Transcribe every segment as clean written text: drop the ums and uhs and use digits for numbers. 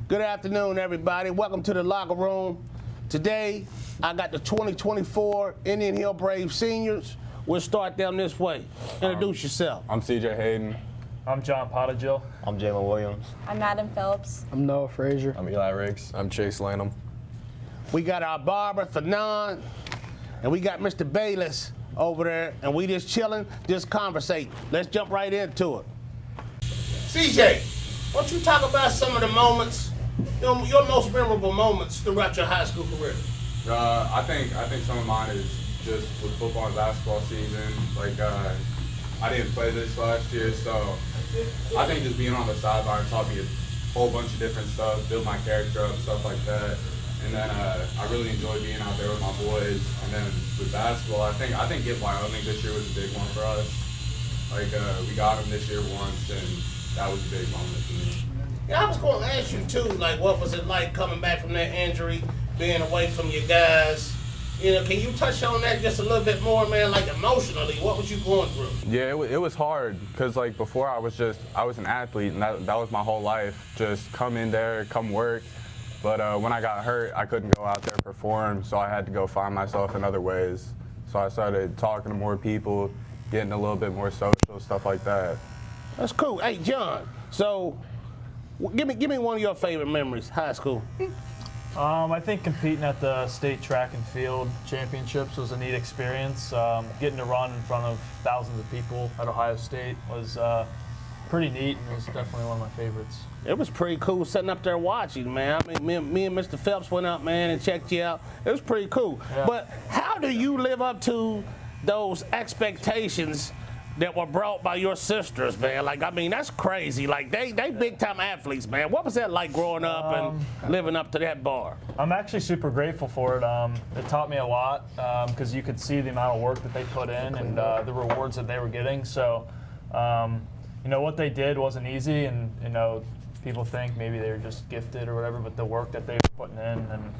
Good afternoon, everybody. Welcome to the locker room. Today, I got the 2024 Indian Hill Braves seniors. We'll start them this way. Introduce yourself. I'm CJ Hayden. I'm John Pottigill. I'm Jalen Williams. I'm Adam Phillips. I'm Noah Frazier. I'm Eli Riggs. I'm Chase Lanham. We got our Barber, Fanon, and we got Mr. Bayless over there, and we just chilling, just conversating. Let's jump right into it. CJ, why don't you talk about some of the moments, your most memorable moments throughout your high school career? I think some of mine is just with football and basketball season. Like I didn't play this last year, so I think just being on the sideline taught me a whole bunch of different stuff, build my character up, stuff like that. And then I really enjoyed being out there with my boys. And then with basketball, I think get Wyoming this year was a big one for us. Like we got them this year once, and that was a big moment for me. Yeah, I was going to ask you too, like, what was it like coming back from that injury, being away from your guys? You know, can you touch on that just a little bit more, man? Like emotionally, what was you going through? Yeah, it was hard because like before I was an athlete, and that was my whole life. Just come in there, come work. But when I got hurt, I couldn't go out there and perform, so I had to go find myself in other ways. So I started talking to more people, getting a little bit more social, stuff like that. That's cool. Hey, John, so give me one of your favorite memories, high school. I think competing at the state track and field championships was a neat experience. Getting to run in front of thousands of people at Ohio State was pretty neat, and it was definitely one of my favorites. It was pretty cool sitting up there watching, man. I mean, me and Mr. Phelps went up, man, and checked you out. It was pretty cool. Yeah. But how do you live up to those expectations that were brought by your sisters, man? Like, I mean, that's crazy. Like, they big-time athletes, man. What was that like growing up and living up to that bar? I'm actually super grateful for it. It taught me a lot because you could see the amount of work that they put in and the rewards that they were getting. So, what they did wasn't easy, and, people think maybe they were just gifted or whatever, but the work that they were putting in, and,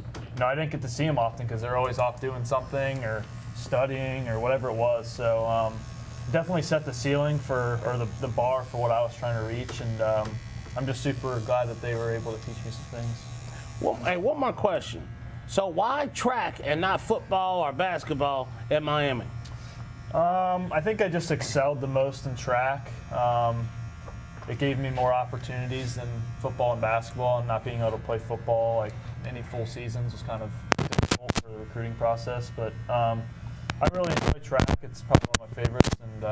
I didn't get to see them often because they're always off doing something or studying or whatever it was. So, definitely set the ceiling or the bar for what I was trying to reach, and I'm just super glad that they were able to teach me some things. Well, hey, one more question. So why track and not football or basketball at Miami? I think I just excelled the most in track. It gave me more opportunities than football and basketball, and not being able to play football like any full seasons was kind of difficult for the recruiting process. But I really enjoy track. It's probably one of my favorites, and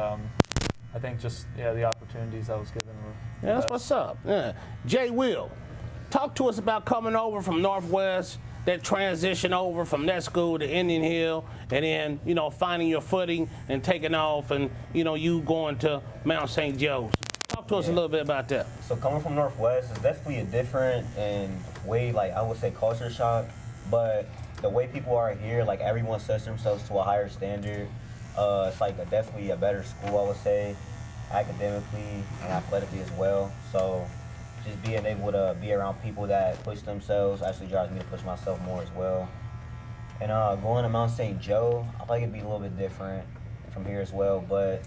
I think just the opportunities I was given were Yeah, that's what's up. Yeah. Jay Will, talk to us about coming over from Northwest, that transition over from that school to Indian Hill, and then, finding your footing and taking off, and, you going to Mount St. Joe's. Talk to us a little bit about that. So coming from Northwest is definitely a different and way, like I would say, culture shock. But the way people are here, like everyone sets themselves to a higher standard. It's like definitely a better school, I would say, academically and athletically as well. So just being able to be around people that push themselves actually drives me to push myself more as well. And going to Mount St. Joe, I think it'd be a little bit different from here as well, but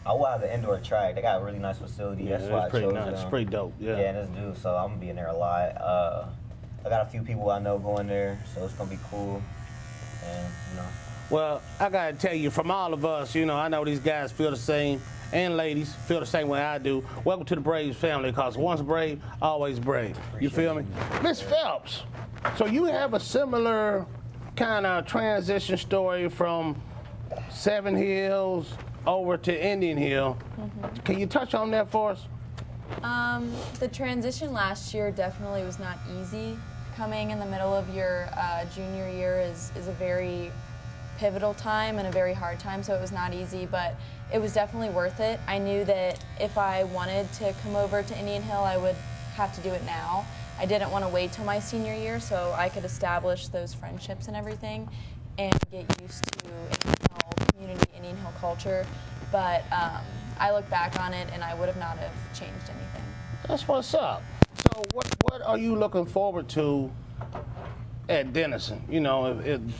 I will have the indoor track. They got a really nice facility. Yeah, that's why I chose them. It's pretty dope. Yeah. Yeah, that's due. So I'm gonna be in there a lot. I got a few people I know going there, so it's gonna be cool. And Well, I gotta tell you, from all of us, I know these guys feel the same, and ladies feel the same way I do. Welcome to the Braves family, because once brave, always brave. You feel me? Miss Phelps, so you have a similar kind of transition story from Seven Hills over to Indian Hill. Mm-hmm. Can you touch on that for us? The transition last year definitely was not easy. Coming in the middle of your junior year is a very pivotal time and a very hard time, so it was not easy, but it was definitely worth it. I knew that if I wanted to come over to Indian Hill, I would have to do it now. I didn't want to wait till my senior year so I could establish those friendships and everything and get used to Indian Hill community, Indian Hill culture, but I look back on it and I would have not have changed anything. That's what's up. So what are you looking forward to at Denison?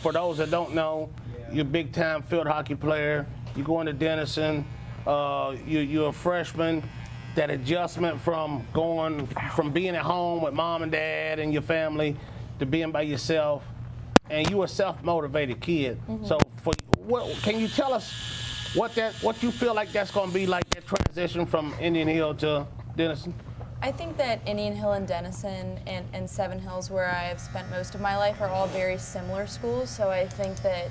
For those that don't know, you're a big-time field hockey player. You go into Denison. You're a freshman. that adjustment from being at home with mom and dad and your family to being by yourself, and you a self-motivated kid. So can you tell us what you feel like that's going to be like, that transition from Indian Hill to Denison? I think that Indian Hill and Denison and Seven Hills, where I have spent most of my life, are all very similar schools. So I think that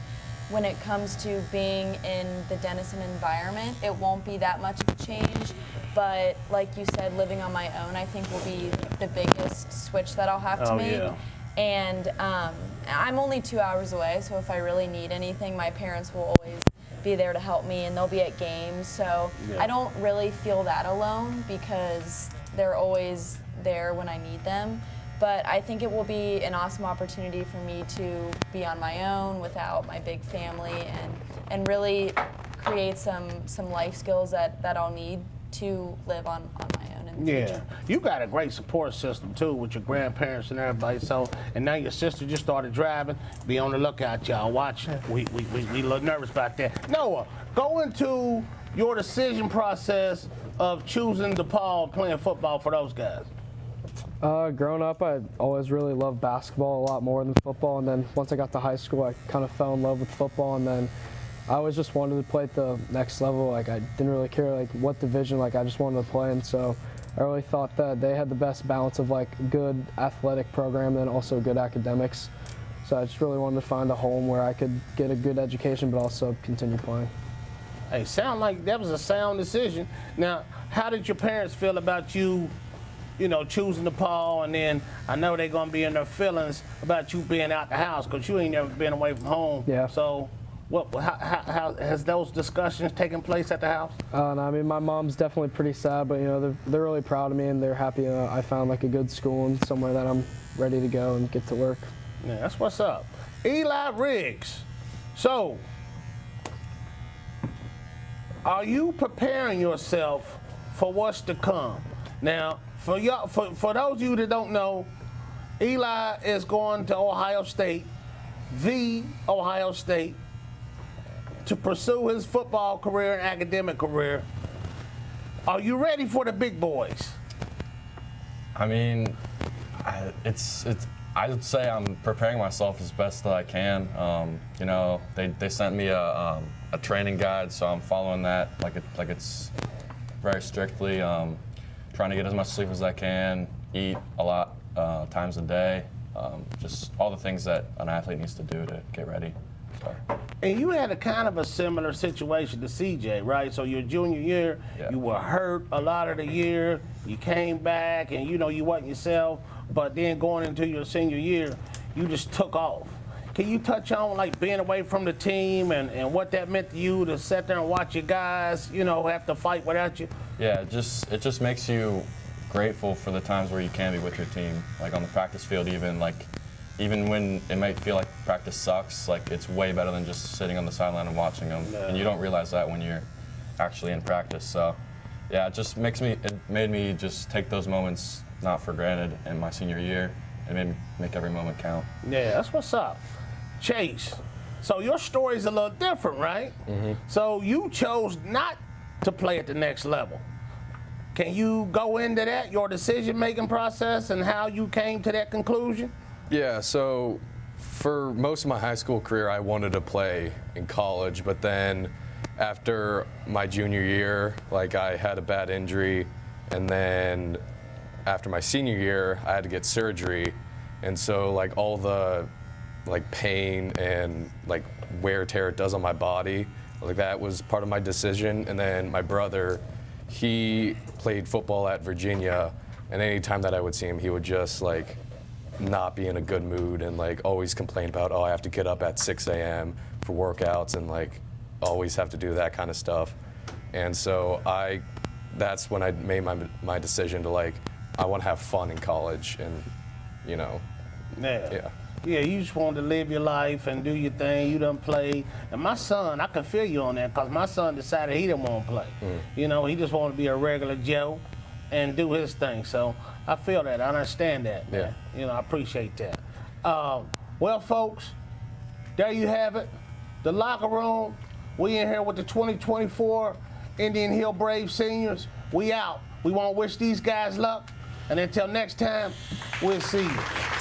when it comes to being in the Denison environment, it won't be that much of a change. But like you said, living on my own, I think will be the biggest switch that I'll have to make. Yeah. And I'm only 2 hours away, so if I really need anything, my parents will always be there to help me, and they'll be at games. So Yeah. I don't really feel that alone because they're always there when I need them. But I think it will be an awesome opportunity for me to be on my own without my big family and really create some life skills that I'll need to live on my own in the Yeah, future. you got a great support system too with your grandparents and everybody. So, and now your sister just started driving. Be on the lookout, y'all. Watch. We a little nervous about that. Noah, go into your decision process of choosing DePaul playing football for those guys. Growing up, I always really loved basketball a lot more than football, and then once I got to high school, I kind of fell in love with football, and then I always just wanted to play at the next level. Like, I didn't really care like what division, like I just wanted to play, and so I really thought that they had the best balance of like good athletic program and also good academics. So I just really wanted to find a home where I could get a good education but also continue playing. Hey, sound like that was a sound decision. Now, how did your parents feel about you choosing DePaul, and then I know they're gonna be in their feelings about you being out the house because you ain't never been away from home. Yeah. So, how has those discussions taken place at the house? No, I mean, my mom's definitely pretty sad, but they're really proud of me and they're happy I found like a good school and somewhere that I'm ready to go and get to work. Yeah, that's what's up. Eli Riggs. So, are you preparing yourself for what's to come? Now, for those of you that don't know, Eli is going to Ohio State, the Ohio State, to pursue his football career and academic career. Are you ready for the big boys? I mean, I would say I'm preparing myself as best that I can. They sent me a training guide, so I'm following that like it's very strictly. Trying to get as much sleep as I can, eat a lot times a day, just all the things that an athlete needs to do to get ready. So. And you had a kind of a similar situation to CJ, right? So your junior year, Yeah. you were hurt a lot of the year. You came back, and you wasn't yourself. But then going into your senior year, you just took off. Can you touch on like being away from the team and what that meant to you to sit there and watch your guys, have to fight without you? Yeah, it just makes you grateful for the times where you can be with your team, like on the practice field, even when it might feel like practice sucks, like it's way better than just sitting on the sideline and watching them. Yeah. And you don't realize that when you're actually in practice. So, yeah, it made me just take those moments not for granted in my senior year. It made me make every moment count. Yeah, that's what's up. Chase, so your story's a little different, right? Mm-hmm. So you chose not to play at the next level. Can you go into that, your decision-making process and how you came to that conclusion? Yeah, so for most of my high school career, I wanted to play in college, but then after my junior year, like I had a bad injury, and then after my senior year, I had to get surgery, and so like all the like pain and like wear and tear it does on my body, like that was part of my decision. And then my brother, he played football at Virginia, and anytime that I would see him, he would just like not be in a good mood and like always complain about, I have to get up at 6 a.m. for workouts and like always have to do that kind of stuff. And so that's when I made my decision to like, I want to have fun in college and, yeah. Yeah, you just wanted to live your life and do your thing. You done played. And my son, I can feel you on that because my son decided he didn't want to play. He just wanted to be a regular Joe and do his thing. So I feel that. I understand that. Yeah. I appreciate that. Well, folks, there you have it. The locker room. We in here with the 2024 Indian Hill Brave seniors. We out. We want to wish these guys luck. And until next time, we'll see you.